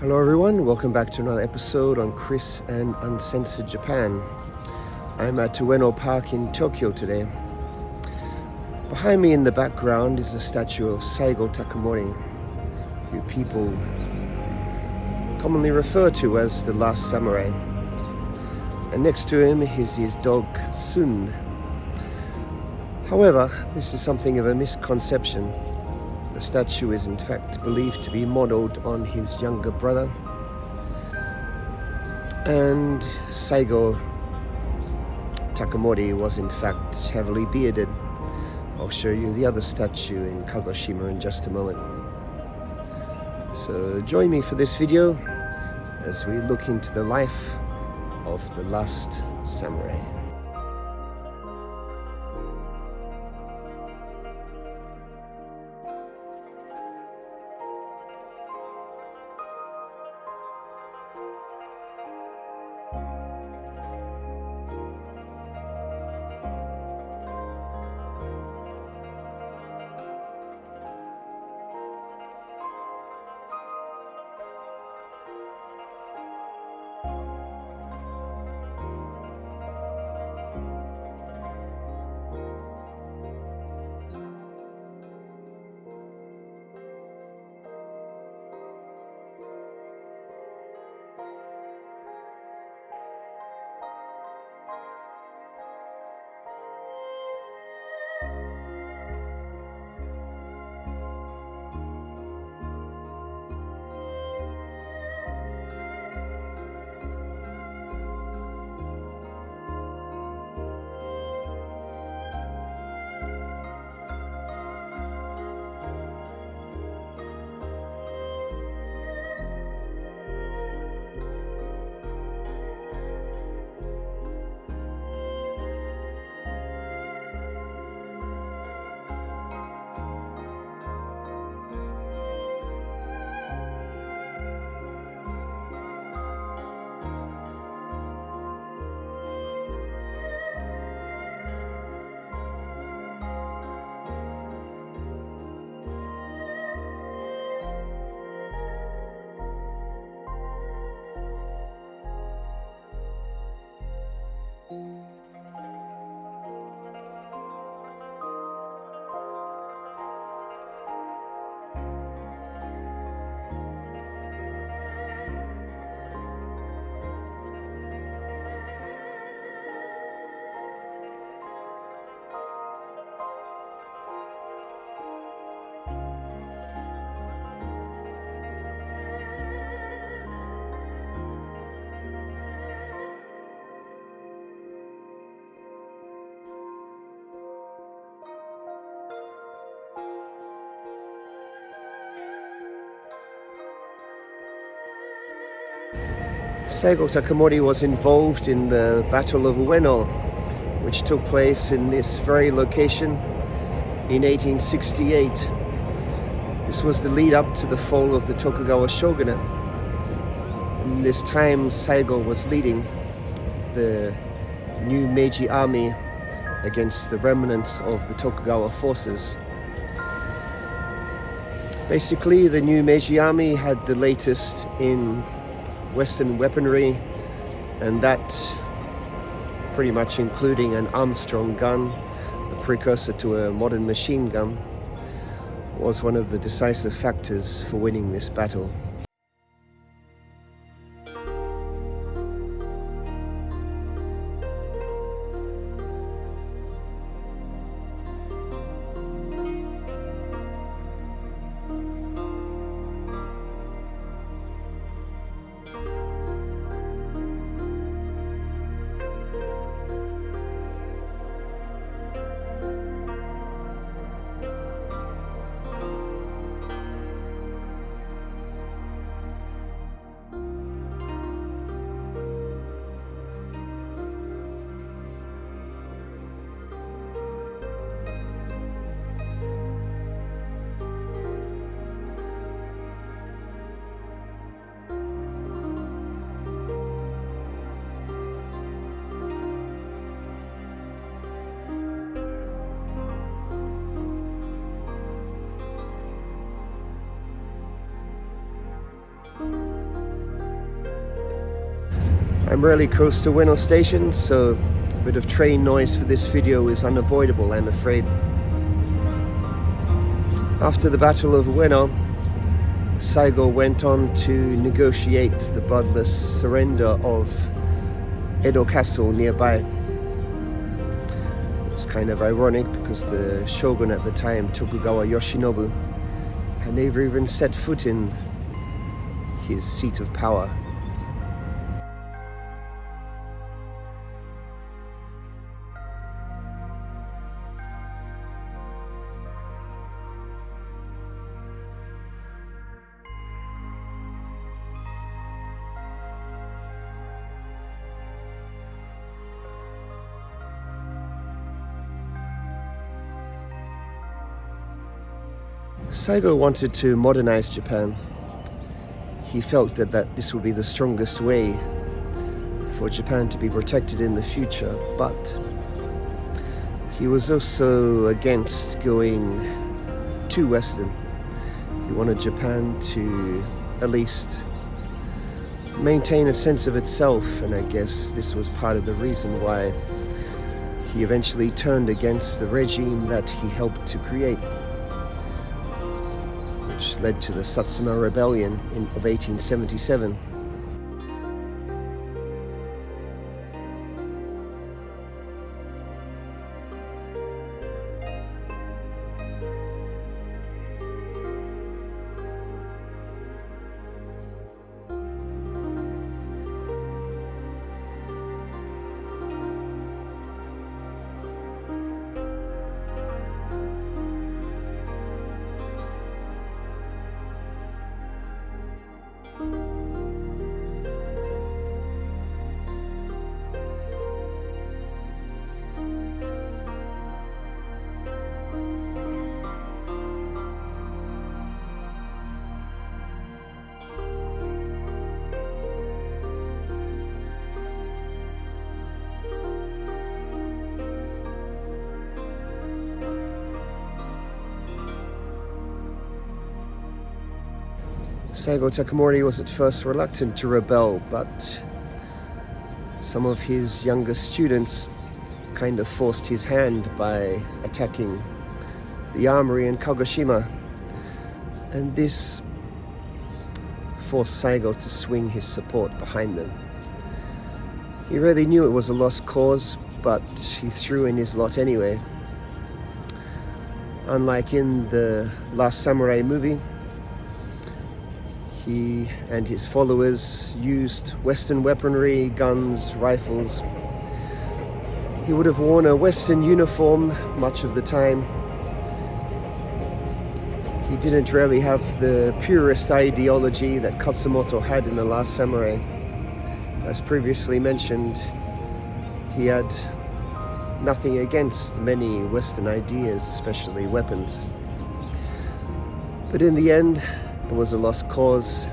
Hello everyone, welcome back to another episode on Chris and Uncensored Japan. I'm at Ueno Park in Tokyo today. Behind me in the background is a statue of Saigo Takamori, who people commonly refer to as the Last Samurai. And next to him is his dog Sun. However, this is something of a misconception. The statue is in fact believed to be modeled on his younger brother. And Saigo Takamori was in fact heavily bearded. I'll show you the other statue in Kagoshima in just a moment. So join me for this video as we look into the life of the Last Samurai. Saigo Takamori was involved in the Battle of Ueno, which took place in this very location in 1868. This was the lead up to the fall of the Tokugawa shogunate. In this time, Saigo was leading the new Meiji army against the remnants of the Tokugawa forces. Basically, the new Meiji army had the latest in Western weaponry, and that pretty much including an Armstrong gun, a precursor to a modern machine gun, was one of the decisive factors for winning this battle. I'm really close to Ueno station, so a bit of train noise for this video is unavoidable, I'm afraid. After the Battle of Ueno, Saigo went on to negotiate the bloodless surrender of Edo Castle nearby. It's kind of ironic because the shogun at the time, Tokugawa Yoshinobu, had never even set foot in his seat of power. Saigo wanted to modernize Japan. He felt that this would be the strongest way for Japan to be protected in the future, but he was also against going too Western. He wanted Japan to at least maintain a sense of itself, and I guess this was part of the reason why he eventually turned against the regime that he helped to create, which led to the Satsuma Rebellion of 1877. Saigo Takamori was at first reluctant to rebel, but some of his younger students kind of forced his hand by attacking the armory in Kagoshima, and this forced Saigo to swing his support behind them. He really knew it was a lost cause, but he threw in his lot anyway. Unlike in the Last Samurai movie, he and his followers used Western weaponry, guns, rifles. He would have worn a Western uniform much of the time. He didn't really have the purist ideology that Katsumoto had in The Last Samurai. As previously mentioned, he had nothing against many Western ideas, especially weapons. But in the end, it was a lost cause.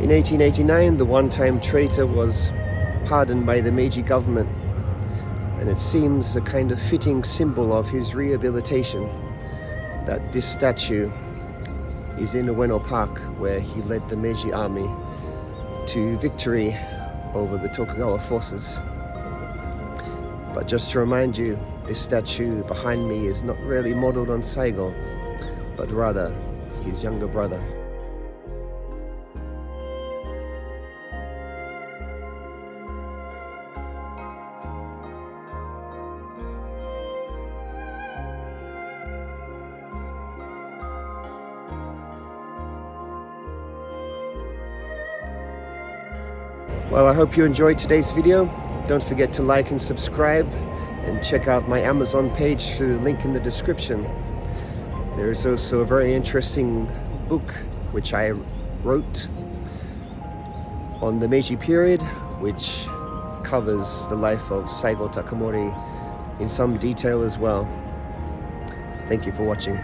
In 1889, the one-time traitor was pardoned by the Meiji government, and it seems a kind of fitting symbol of his rehabilitation that this statue is in Ueno Park, where he led the Meiji army to victory over the Tokugawa forces. But just to remind you, this statue behind me is not really modeled on Saigo, but rather his younger brother. Well, I hope you enjoyed today's video. Don't forget to like and subscribe, and check out my Amazon page through the link in the description. There is also a very interesting book which I wrote on the Meiji period, which covers the life of Saigo Takamori in some detail as well. Thank you for watching.